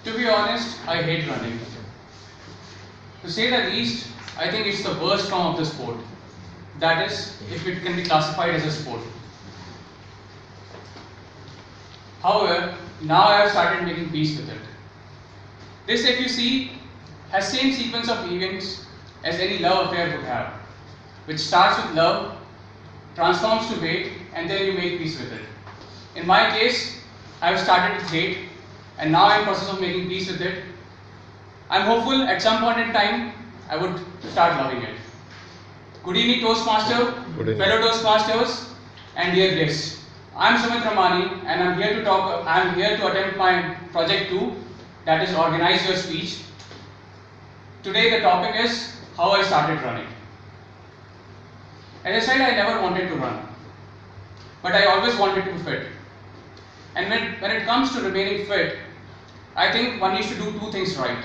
To be honest, I hate running. To say the least, I think it's the worst form of the sport. That is, if it can be classified as a sport. However, now I have started making peace with it. This, if you see, has same sequence of events as any love affair would have, which starts with love, transforms to hate, and then you make peace with it. In my case, I have started with hate, and now I am in the process of making peace with it. I am hopeful at some point in time, I would start loving it. Good evening, Toastmaster, fellow Toastmasters, and dear guests. I am Sumit Ramani, and I am here to attempt my project 2, that is organize your speech. Today the topic is how I started running. As I said, I never wanted to run, but I always wanted to be fit. And when it comes to remaining fit, I think one needs to do two things right.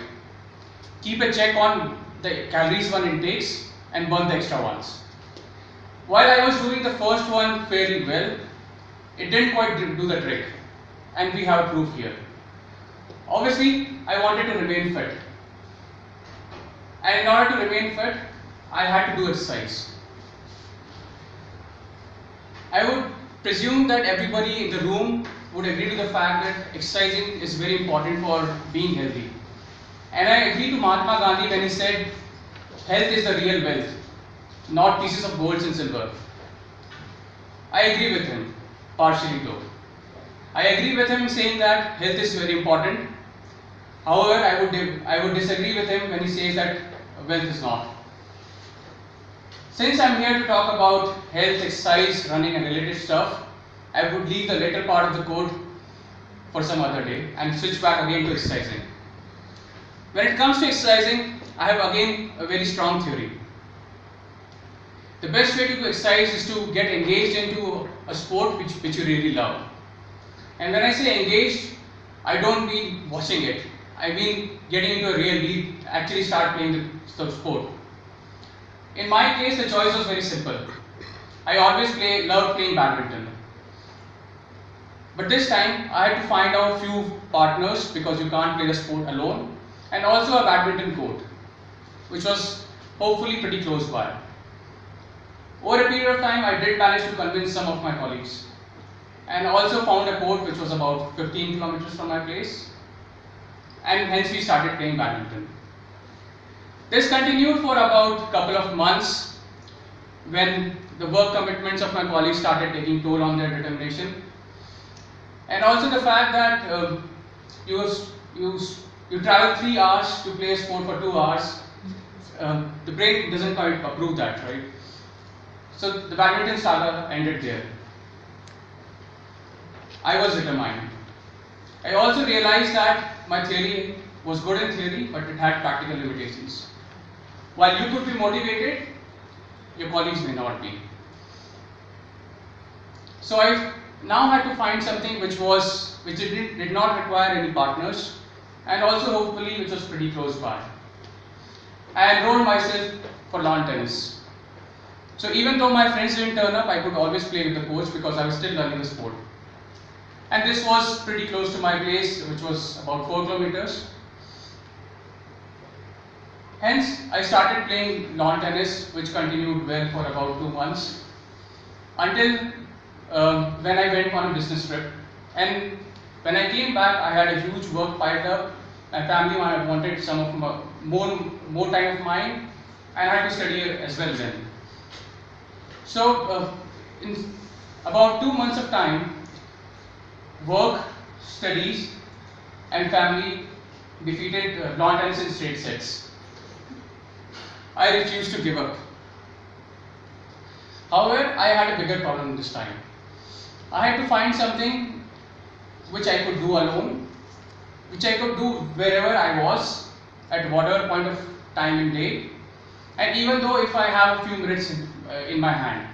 Keep a check on the calories one intakes and burn the extra ones. While I was doing the first one fairly well, it didn't quite do the trick, and we have proof here. Obviously, I wanted to remain fit, and in order to remain fit, I had to do exercise. I would presume that everybody in the room would agree to the fact that exercising is very important for being healthy. And I agree to Mahatma Gandhi when he said, health is the real wealth, not pieces of gold and silver. I agree with him, partially though. I agree with him saying that health is very important. However, I would disagree with him when he says that wealth is not. Since I am here to talk about health, exercise, running and related stuff, I would leave the later part of the code for some other day and switch back again to exercising. When it comes to exercising, I have again a very strong theory. The best way to do exercise is to get engaged into a sport which you really love. And when I say engaged, I don't mean watching it. I mean getting into a real league, actually start playing the sport. In my case, the choice was very simple. I always loved playing badminton. But this time, I had to find out few partners because you can't play the sport alone, and also a badminton court, which was hopefully pretty close by. Over a period of time, I did manage to convince some of my colleagues, and also found a court which was about 15 kilometers from my place, and hence we started playing badminton. This continued for about a couple of months when the work commitments of my colleagues started taking toll on their determination, and also the fact that you travel 3 hours to play a sport for 2 hours, the brain doesn't quite approve that, right? So the badminton saga ended there. I was determined. I also realized that my theory was good in theory, but it had practical limitations. While you could be motivated, your colleagues may not be. So I now had to find something which did not require any partners, and also hopefully which was pretty close by. I enrolled myself for lawn tennis. So even though my friends didn't turn up, I could always play with the coach because I was still learning the sport. And this was pretty close to my place, which was about 4 kilometers. Hence, I started playing lawn tennis, which continued well for about 2 months, until when I went on a business trip. And when I came back, I had a huge work piled up. My family wanted some of more time of mine, and I had to study as well then. So, in about 2 months of time, work, studies, and family defeated lawn tennis in straight sets. I refused to give up. However, I had a bigger problem this time. I had to find something which I could do alone, which I could do wherever I was, at whatever point of time in day, and even though if I have a few minutes in my hand.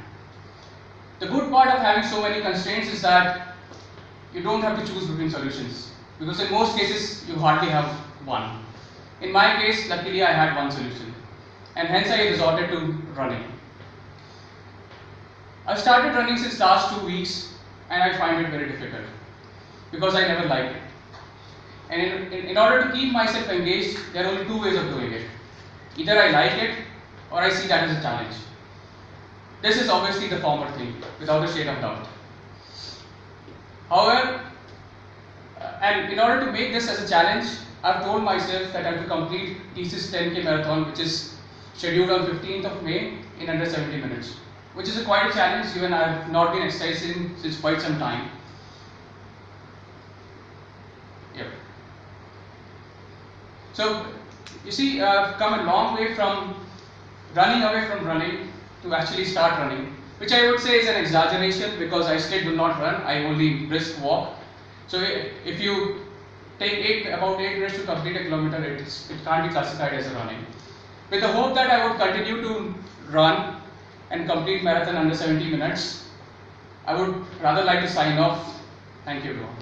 The good part of having so many constraints is that you don't have to choose between solutions, because in most cases you hardly have one. In my case, luckily I had one solution, and hence I resorted to running. I started running since last 2 weeks, and I find it very difficult because I never liked it. And in order to keep myself engaged, there are only two ways of doing it. Either I like it or I see that as a challenge. This is obviously the former thing, without a shade of doubt. However, and in order to make this as a challenge, I've told myself that I have to complete TCS 10K marathon, which is scheduled on 15th of May in under 70 minutes, which is quite a challenge given I have not been exercising since quite some time. Yep. So, you see, I've come a long way from running away from running to actually start running, which I would say is an exaggeration because I still do not run, I only brisk walk. So if you take about 8 minutes to complete a kilometer, it can't be classified as a running. With the hope that I would continue to run and complete marathon under 70 minutes, I would rather like to sign off. Thank you everyone.